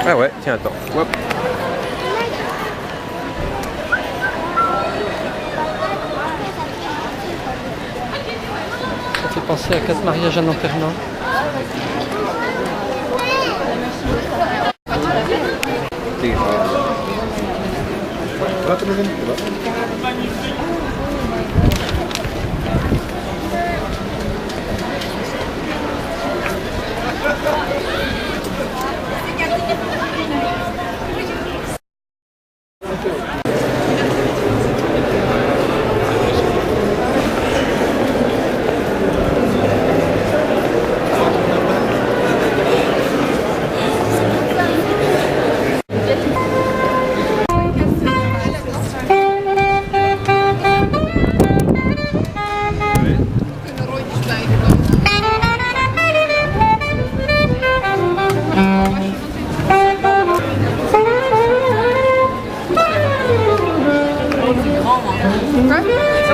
Ah ouais, tiens, attends. Hop. Ça fait penser à 4 mariages à enterrement.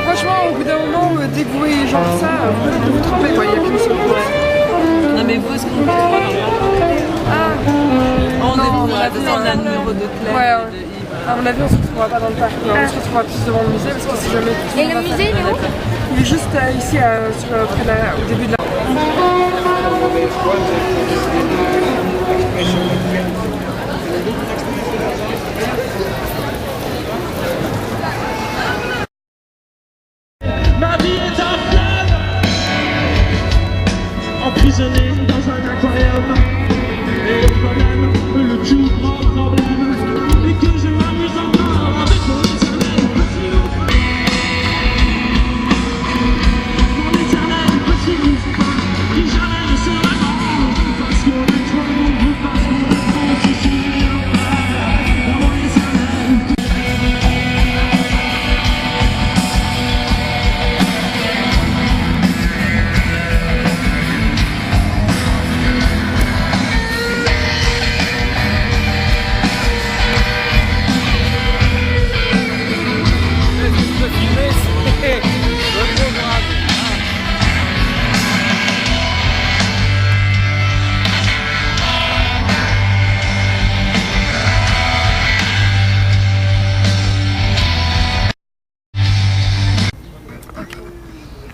Franchement, au bout d'un moment, dès que vous voyez genre ça, vous trempez quoi, il n'y a qu'une seule chose. Non mais vous, est-ce qu'on peut voir dans le Ah on a besoin d'un numéro de Claire ouais, et de Yves. à mon avis, on se retrouvera pas dans le parc, on se retrouvera plus devant le musée parce que si jamais... Et le musée, il est où? Il est juste ici, au début de la... Ma vie est un fleuve, emprisonné dans un aquarium. Et le problème, le tout grand problème, est que je m'amuse encore avec mon éternel petit loup. Mon éternel petit loup, qui jamais ne sera grand, parce qu'on est trop nombreux, parce qu'on est trop difficile. Mon éternel.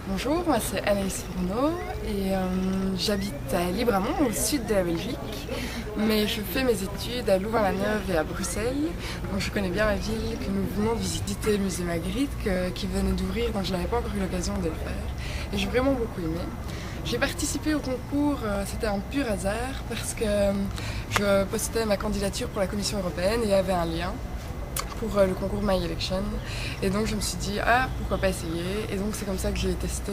Bonjour, moi c'est Anaïs Fourneau et j'habite à Libramont au sud de la Belgique, mais je fais mes études à Louvain-la-Neuve et à Bruxelles, donc je connais bien la ville, que nous venons de visiter le musée Magritte qui venait d'ouvrir, donc je n'avais pas encore eu l'occasion de le faire et j'ai vraiment beaucoup aimé. J'ai participé au concours, c'était un pur hasard parce que je postais ma candidature pour la Commission européenne et il y avait un lien pour le concours My Election et donc je me suis dit ah pourquoi pas essayer et donc c'est comme ça que j'ai testé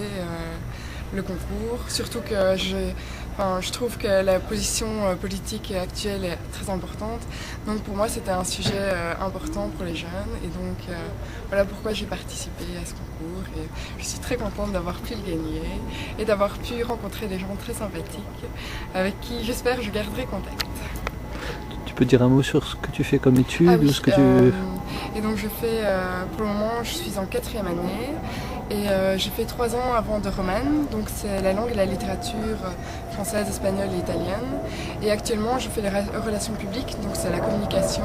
le concours, surtout que je trouve que la position politique actuelle est très importante, donc pour moi c'était un sujet important pour les jeunes et donc voilà pourquoi j'ai participé à ce concours et je suis très contente d'avoir pu le gagner et d'avoir pu rencontrer des gens très sympathiques avec qui j'espère je garderai contact. Tu peux dire un mot sur ce que tu fais comme étude oui, ou ce que et donc je fais, pour le moment je suis en 4e année et j'ai fait 3 ans avant de romane, donc c'est la langue et la littérature française, espagnole et italienne. Et actuellement je fais les relations publiques, donc c'est la communication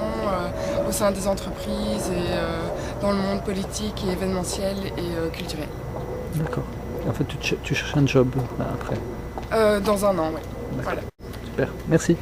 au sein des entreprises et dans le monde politique et événementiel et culturel. D'accord. En fait tu cherches un job après Dans un an, oui. Voilà. Super, merci.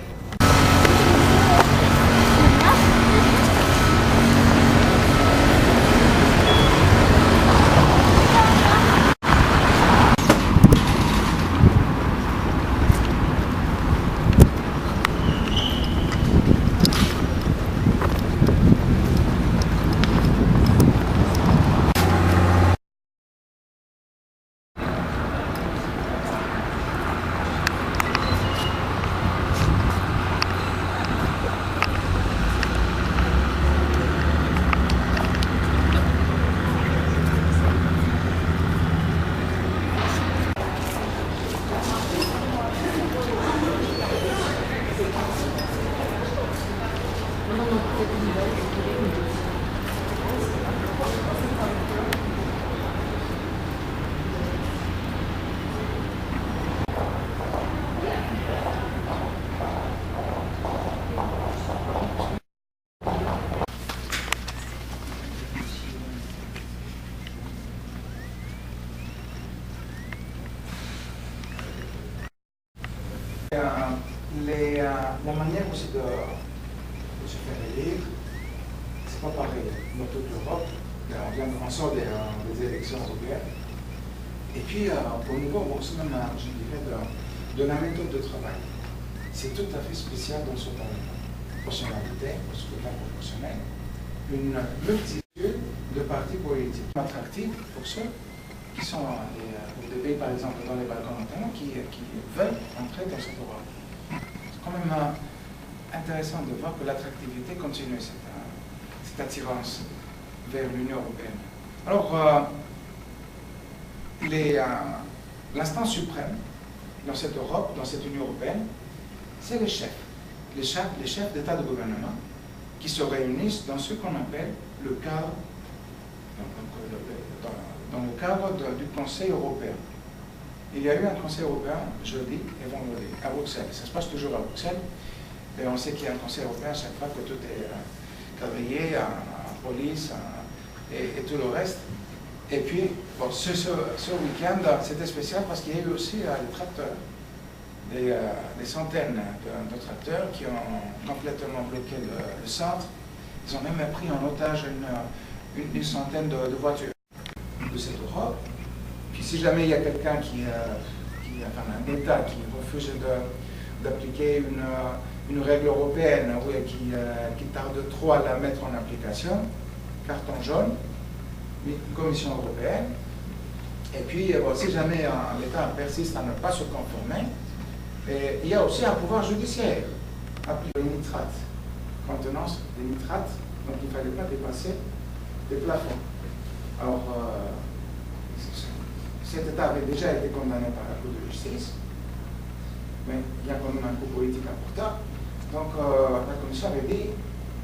la manière aussi de se faire élire, c'est pas pareil dans toute l'Europe. On sort des élections européennes. Et puis, au niveau aussi même, je dirais, de la méthode de travail, c'est tout à fait spécial dans ce Parlement. Personnalité, parce que là, proportionnel, une multitude de partis politiques attractifs pour ceux qui sont au début, par exemple, dans les Balkans notamment, qui veulent entrer dans cette Europe. C'est quand même intéressant de voir que l'attractivité continue, cette attirance vers l'Union européenne. Alors, l'instance suprême dans cette Europe, dans cette Union européenne, c'est les chefs. Les chefs d'État de gouvernement qui se réunissent dans ce qu'on appelle le cadre, dans le cadre du Conseil européen. Il y a eu un Conseil européen jeudi et vendredi à Bruxelles. Ça se passe toujours à Bruxelles. Et on sait qu'il y a un Conseil européen à chaque fois que tout est quadrillé, en police et tout le reste. Et puis, bon, ce week-end, c'était spécial parce qu'il y a eu aussi les tracteurs. Des centaines de tracteurs qui ont complètement bloqué le centre. Ils ont même pris en otage une centaine de voitures de cette Europe. Puis si jamais il y a quelqu'un enfin un État qui refuse d'appliquer une règle européenne ou qui tarde trop à la mettre en application, carton jaune, Commission européenne. Et puis bon, si jamais l'État persiste à ne pas se conformer, et il y a aussi un pouvoir judiciaire, appliquer les nitrates, contenance des nitrates, donc il ne fallait pas dépasser des plafonds. Alors, cet État avait déjà été condamné par la Cour de justice, mais il y a quand même un coup politique important. Donc, la Commission avait dit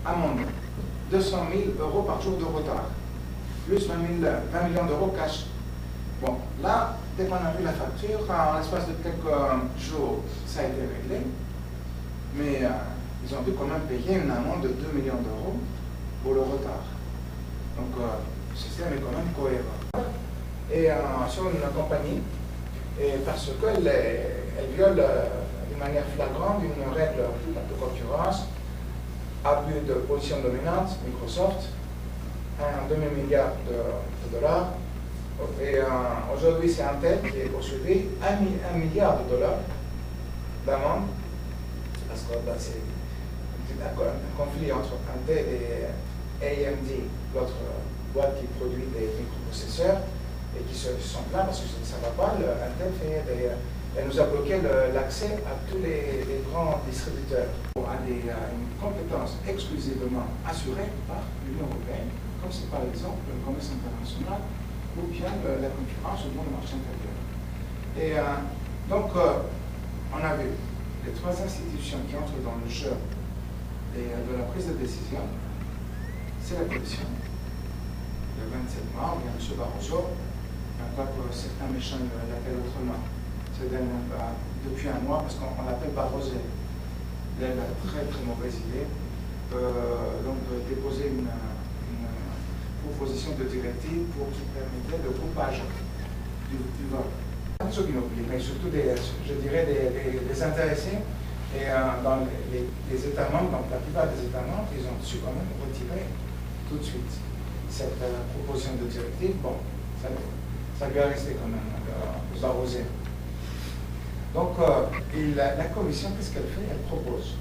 amende 200 000 € par jour de retard, plus 20 millions d'euros cash. Bon, là, dès qu'on a vu la facture, en l'espace de quelques jours, ça a été réglé. Mais ils ont dû quand même payer une amende de 2 millions d'euros pour le retard. Donc, le système est quand même cohérent. Et sur une compagnie, parce qu'elle viole d'une manière flagrante une règle de concurrence, abus de position dominante, Microsoft, un demi-milliard de dollars. Et aujourd'hui, c'est Intel qui est poursuivi, 1 milliard de dollars d'amende, parce que c'est un conflit entre Intel et AMD, l'autre boîte qui produit des microprocesseurs, et qui se sont plaints parce que ça ne va pas. Intel elle nous a bloqué l'accès à tous les grands distributeurs. A une compétence exclusivement assurée par l'Union européenne, comme c'est par exemple le commerce international, ou bien la concurrence au monde marché intérieur. Et donc, on a vu les trois institutions qui entrent dans le jeu de la prise de décision. C'est la Commission, le 27 mars, il y a M. Barroso, quoique certains méchants l'appellent autrement. C'est depuis un mois, parce qu'on l'appelle Barroso. Il a une très très mauvaise idée, donc de déposer une proposition de directive pour qui permettait le groupage du vote. Ceux qui n'oublient, mais surtout je dirais des intéressés. Et dans les États membres, dans la plupart des États membres, ils ont su quand même retirer tout de suite cette proposition de directive. Bon, ça lui a resté quand même Barroso. Donc, la Commission, qu'est-ce qu'elle fait? Elle propose.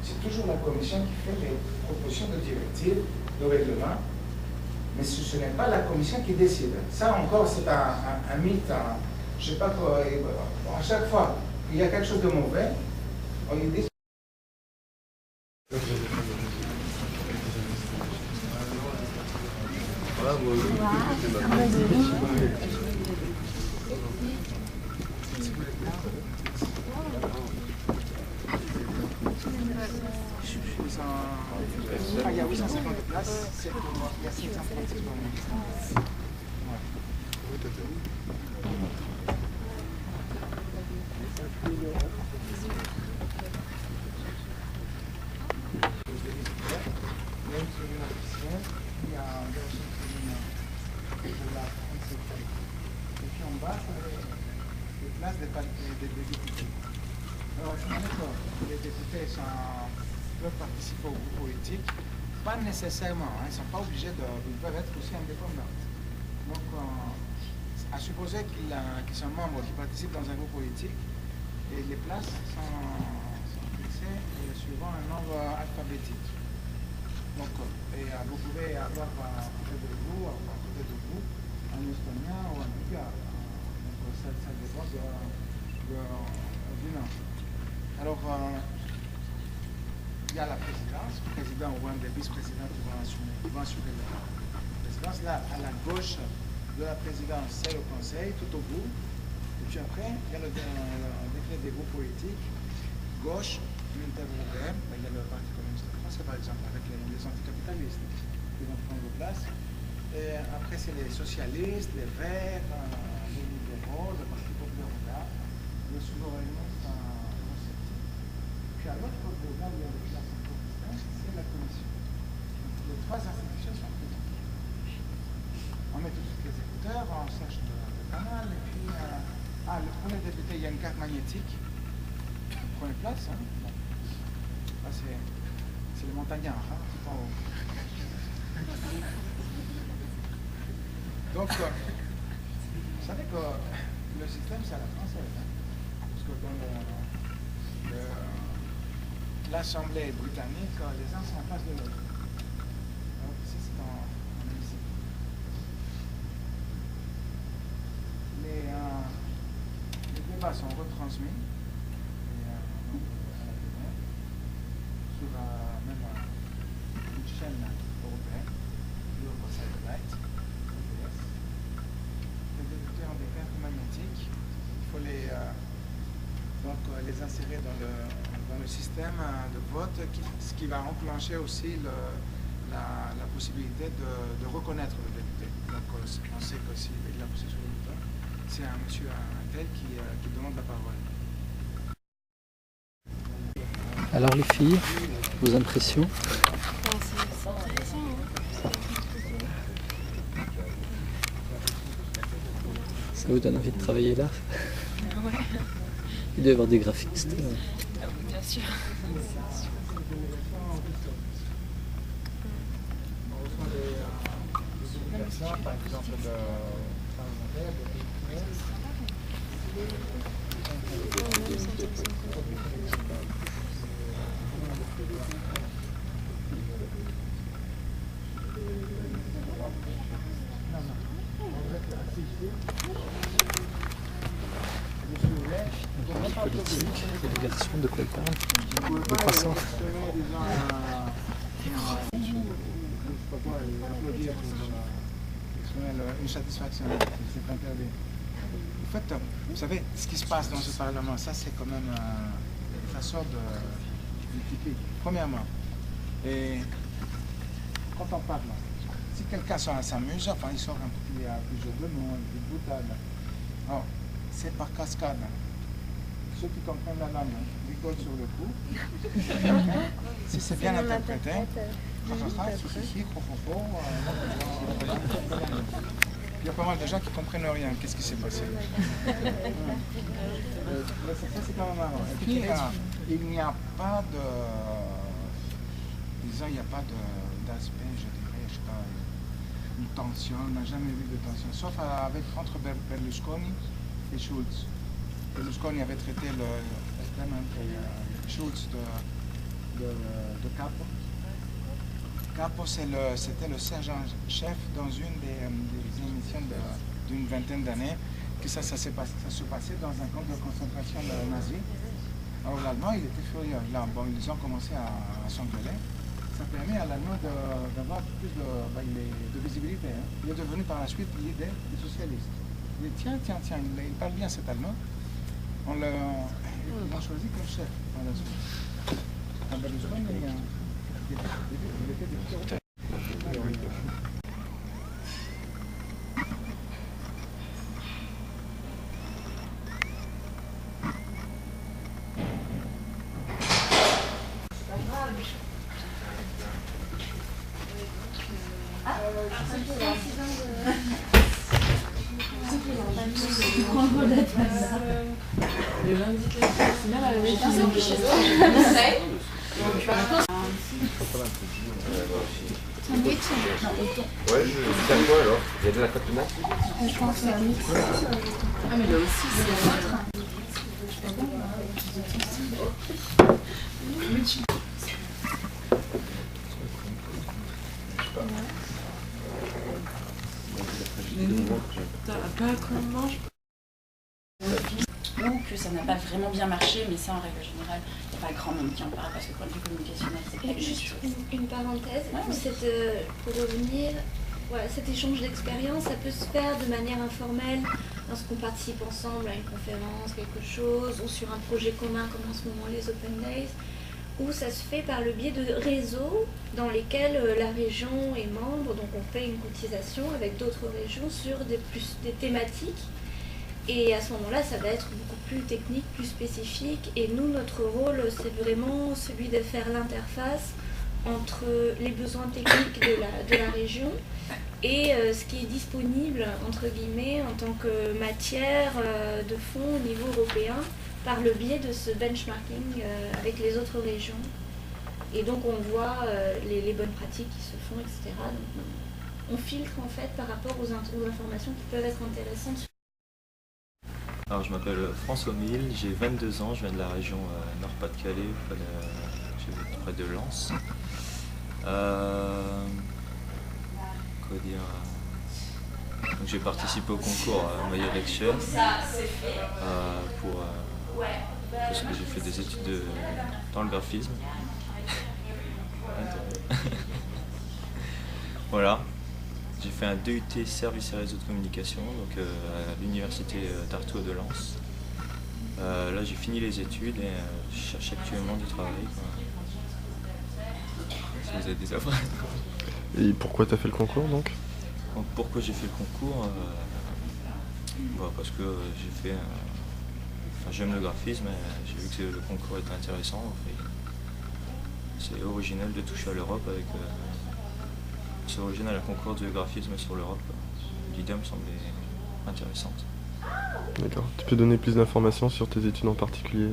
C'est toujours la Commission qui fait les propositions de directive, de règlement. Mais ce n'est pas la Commission qui décide. Ça encore, c'est un mythe. Je ne sais pas quoi. À chaque fois qu'il y a quelque chose de mauvais, on lui dit. Il y a 850 places, il y a 636 places. Et puis en bas, c'est les places des députés. Alors, les députés peuvent participer au groupe politique. Pas nécessairement, ils ne sont pas obligés ils peuvent être aussi indépendants. Donc, à supposer qu'ils sont membres, qui participent dans un groupe politique, et les places sont fixées suivant un ordre alphabétique. Donc, vous pouvez avoir à côté de vous, un Estonien ou un Bulgare. Donc, ça dépend du nom. Alors, il y a la présidence, le président ou un des vice-présidents qui vont assurer la présidence. Là, à la gauche de la présidence, c'est le conseil, tout au bout. Et puis après, il y a le décret des groupes politiques. Gauche, l'unité européenne, il y a le Parti communiste français, par exemple, avec les anticapitalistes qui vont prendre place. Et après, c'est les socialistes, les verts, les libéraux, le Parti populaire européen, le souverainisme eurosceptique. Puis à l'autre côté, là où il y a les classes c'est la Commission. Donc, les trois institutions sont présentes. On met tous les écouteurs, on cherche le canal, et puis pour les députés, il y a une carte magnétique. Prenez place, hein. Là, c'est les montagnards, hein, tout en haut. Donc, vous savez que le système, c'est à la française, hein, parce que dans l'Assemblée britannique, les uns sont en face de l'autre. Alors ici, c'est en hémicycle. Les débats sont retransmis sur même une chaîne européenne, l'Eurosat Light, OBS. Les députés ont des cartes magnétiques. Il faut les insérer dans le système de vote, ce qui va enclencher aussi la possibilité de reconnaître le député. Donc on sait que s'il a poussé sur le bouton, c'est un monsieur un tel qui demande la parole. Alors les filles, vos impressions? C'est intéressant, hein. Ça vous donne envie de travailler là? Ouais. Il doit y avoir des graphistes. Ah oui, bien sûr. On reçoit des obligations, par exemple, de parlementaires, de Politique, délégation, de quoi il parle? De croissant. Une satisfaction, c'est interdit. En fait, vous savez, ce qui se passe dans ce Parlement, ça c'est quand même une façon de typique. Premièrement, et quand on parle, si quelqu'un s'amuse, enfin il sort un petit plusieurs de mots, une petite boutade. Alors, c'est par cascade. Ceux qui comprennent la langue rigolent sur le coup. Si c'est bien interprété, il y a pas mal de gens qui ne comprennent rien. Qu'est-ce qui s'est passé? Ça, c'est quand même marrant. Et puis, il n'y a pas de... Disons, il n'y a pas d'aspect, je dirais, je sais pas, une tension. On n'a jamais vu de tension, sauf entre Berlusconi et Schulz. Berlusconi avait traité le Schulz de capo. Capo, c'était le sergent-chef dans une des émissions d'une vingtaine d'années, que ça se passait dans un camp de concentration nazi. Alors l'Allemand, il était furieux. Là, bon, ils ont commencé à s'engueuler. Ça permet à l'Allemand d'avoir plus de visibilité. Hein. Il est devenu par la suite l'idée des socialistes. Il dit tiens, il parle bien cet Allemand. Ils l'ont choisi comme chef par la suite. Berlusconi, il était député. Le lundi, c'est bien la même chez eux. Sandwich. Ouais, c'est quoi alors? Il y a de la pâte tomate? Je pense que c'est un mix. Ah, mais là aussi, c'est autre. Ou que ça n'a pas vraiment bien marché, mais ça en règle générale, il n'y a pas grand monde qui en parle parce que point de vue communicationnel, c'est pas Juste une parenthèse, pour revenir, voilà, cet échange d'expérience, ça peut se faire de manière informelle lorsqu'on participe ensemble à une conférence, quelque chose, ou sur un projet commun comme en ce moment les Open Days, ou ça se fait par le biais de réseaux dans lesquels la région est membre, donc on fait une cotisation avec d'autres régions sur des thématiques. Et à ce moment-là, ça va être beaucoup plus technique, plus spécifique. Et nous, notre rôle, c'est vraiment celui de faire l'interface entre les besoins techniques de la région et ce qui est disponible, entre guillemets, en tant que matière de fond au niveau européen, par le biais de ce benchmarking avec les autres régions. Et donc, on voit les bonnes pratiques qui se font, etc. Donc, on filtre, en fait, par rapport aux informations qui peuvent être intéressantes. Alors, je m'appelle François Mille, j'ai 22 ans, je viens de la région Nord-Pas-de-Calais, près de Lens. Quoi dire, donc j'ai participé au concours My Election parce que j'ai fait des études dans le graphisme. Voilà. J'ai fait un DUT Services et réseaux de communication donc, à l'université d'Artois de Lens. Là j'ai fini les études et je cherche actuellement du travail. Si vous avez des offres. Et pourquoi tu as fait le concours donc pourquoi j'ai fait le concours parce que j'ai fait... j'aime le graphisme et j'ai vu que le concours était intéressant. C'est original de toucher à l'Europe avec... C'est original le concours du graphisme sur l'Europe. L'idée me semblait intéressante. D'accord. Tu peux donner plus d'informations sur tes études en particulier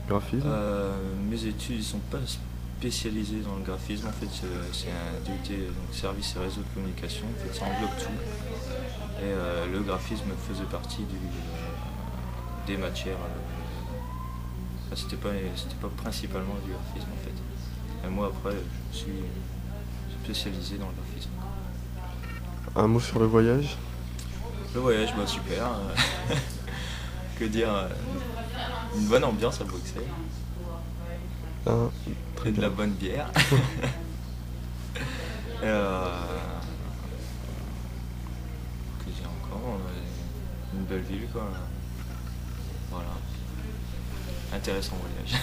graphisme? Mes études ne sont pas spécialisées dans le graphisme. En fait, c'est un DUT, donc services et réseaux de communication. En fait, ça englobe tout. Et le graphisme faisait partie des matières. C'était pas principalement du graphisme en fait. Et moi après, je suis spécialisé dans le graphisme. Un mot sur le voyage? Le voyage, super. Que dire, une bonne ambiance à Bruxelles. Très de la bonne bière. Que dire encore, une belle ville quoi. Voilà. Intéressant voyage.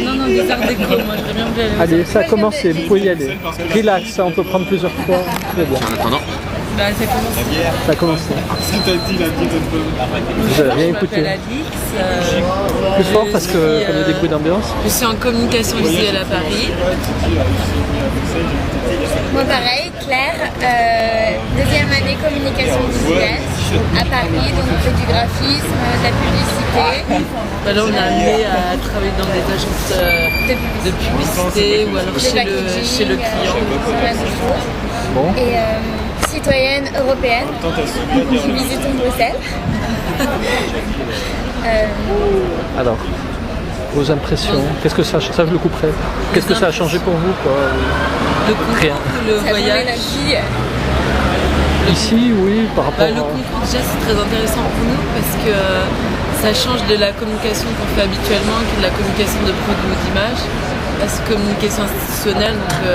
Non, des arts déco, moi j'aimerais bien aller. Allez, ça a commencé, vous pouvez y aller. Relax, on peut prendre plusieurs fois. C'est bon. En attendant. Bah, ça commence. Ça a commencé. Si t'as dit la vie de Vous avez rien écouté. Plus fort parce qu'on a des bruits d'ambiance. Je suis en communication visuelle à Paris. Moi pareil, Claire, deuxième année communication visuelle à Paris, donc on fait du graphisme, de la publicité. Bah là on est amené à travailler dans des agences de publicité ou alors chez le client. Bon. Et citoyenne européenne qui visite Bruxelles. Alors, vos impressions, qu'est-ce que ça je le couperai. Qu'est-ce que ça a changé pour vous quoi? Le concours, le voyage. Ici, oui, par rapport le concours déjà c'est très intéressant pour nous parce que ça change de la communication qu'on fait habituellement, qui est de la communication de produits ou d'images. Là c'est communication institutionnelle, donc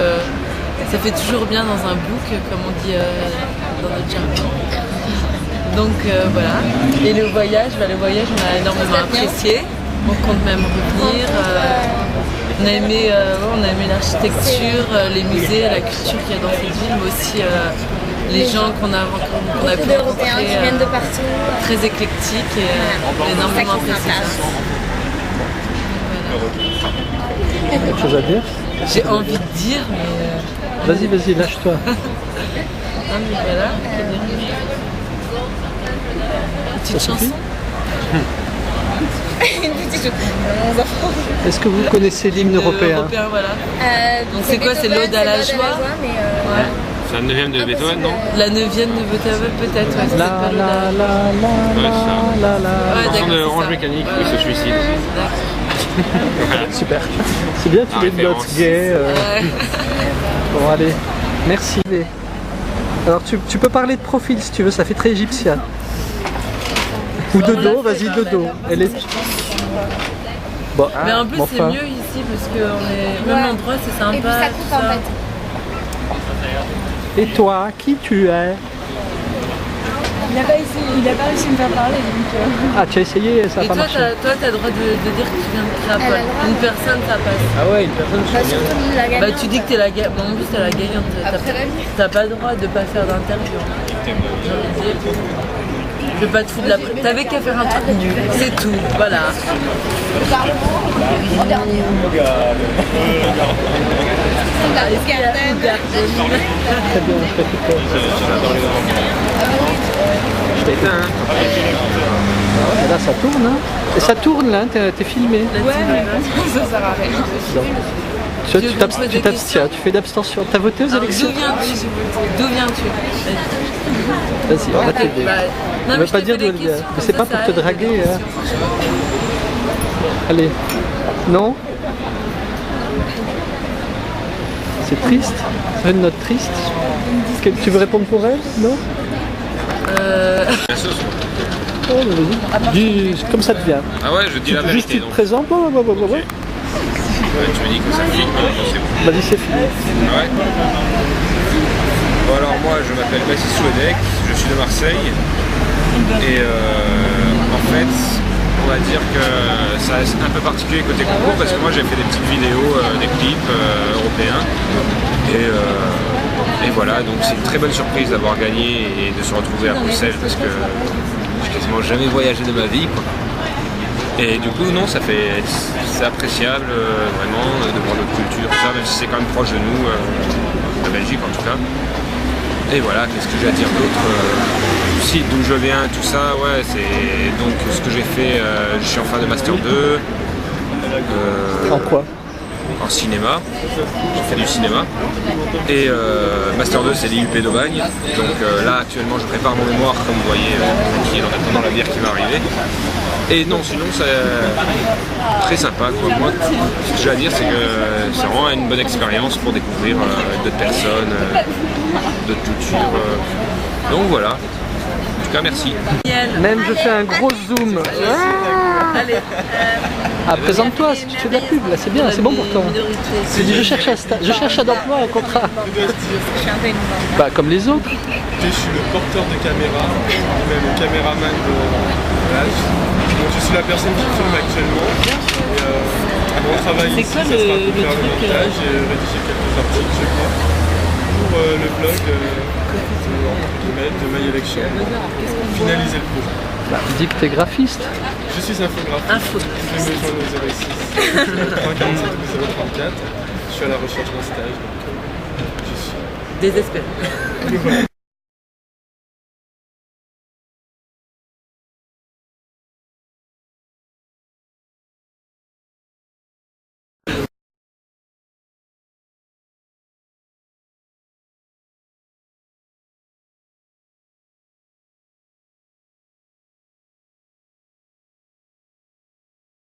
ça fait toujours bien dans un book, comme on dit dans notre jargon. Donc voilà. Et le voyage, on a énormément apprécié. On compte même revenir. On a aimé l'architecture, les musées, la culture qu'il y a dans cette ville, mais aussi les gens qu'on a beaucoup pu d'Européens rencontrer, qui viennent de partout. très éclectiques et énormément appréciés. Quelque chose à dire? J'ai envie de dire, mais... Vas-y, vas-y, lâche-toi. Non, mais voilà. Petite chanson. Une petite chose. Mon enfant. Est-ce que vous connaissez l'hymne européen? Voilà. Donc c'est quoi? C'est l'Ode à la joie? Ouais. C'est la 9ème de Beethoven, non? La 9ème de Beethoven, peut-être. Ouais, La la la la Ouais, ça. la la. La chanson de Orange Mécanique qui se suicide. Super. C'est bien, tu les notes gay. Ouais. Bon, allez. Merci. Alors, tu peux parler de profil si tu veux, ça fait très égyptien. Ou de dos, vas-y, de dos. Elle est... Bon, mais en plus, bon, c'est enfin. mieux ici parce que même l'endroit, c'est sympa. Et puis ça coupe en fait. Et toi, qui tu es? Il n'a pas réussi à me faire parler donc... Ah, tu as essayé, ça n'a Et pas toi, marché. toi, t'as le droit de dire que tu viens de Créapol. Une personne, ça passe. Ah ouais, une personne, je sais bien. Bah, tu dis que t'es la gagnante. Bon, en plus, t'es la gagnante. T'as pas le droit de pas faire d'interview. Je vais pas te foutre de la... T'avais qu'à faire un truc nul. C'est tout. Voilà. Le Parlement, en dernier. La Garden. Très bien, je t'écoute. Je t'éteins, hein. Là, ça tourne, hein. Et ça tourne, là, t'es filmé. Ouais, mais ça sert à rien. Tu t'abstiens, tu fais d'abstention. T'as voté aux élections? D'où viens-tu? Vas-y, on va t'aider. On ne veut pas dire d'où elle vient. Mais c'est pas pour te draguer. Hein. Allez. Non? C'est triste? C'est une note triste? Tu veux répondre pour elle? Non? Oh, vas-y. Dis comme ça te vient. Ah ouais, je dis la Juste vérité. tu te présentes. Ouais. Tu me dis que ça filme, c'est bon. Vas-y, c'est fini. Ouais. Bon alors moi je m'appelle Baptiste Souedec, je suis de Marseille et en fait on va dire que ça c'est un peu particulier côté concours parce que moi j'ai fait des petites vidéos, des clips européens et voilà, donc c'est une très bonne surprise d'avoir gagné et de se retrouver à Bruxelles parce que j'ai quasiment jamais voyagé de ma vie quoi. Et du coup non, c'est appréciable vraiment de voir notre culture, tout ça, même si c'est quand même proche de nous, la Belgique en tout cas. Et voilà, qu'est-ce que j'ai à dire d'autre du site d'où je viens, tout ça, ouais, c'est donc ce que j'ai fait, je suis en fin de Master 2. En quoi? En cinéma, j'ai fait du cinéma. Et Master 2 c'est l'IUP d'Aubagne. Donc là actuellement je prépare mon mémoire comme vous voyez, tranquille en attendant la bière qui va arriver. Et non, sinon c'est très sympa quoi. Moi, ce que j'ai à dire c'est que c'est vraiment une bonne expérience pour découvrir d'autres personnes, d'autres cultures. Donc voilà. En tout cas merci. Même je fais un gros zoom. Allez. Ah, présente-toi, si tu fais de la pub, là, c'est bien, c'est bon pour toi. Tu dis je cherche un emploi, un contrat. Bah comme les autres. Je suis le porteur de caméra, même le caméraman de l'âge. Donc je suis la personne qui filme actuellement. Et mon travail ici, ça sera de faire le montage et rédiger quelques articles, je crois, pour le blog de My Election, finaliser le projet. Bah, dis que t'es graphiste. Je suis infographiste. Je vais me joindre au 06 347 034. Je suis à la recherche d'un stage, donc je suis désespéré.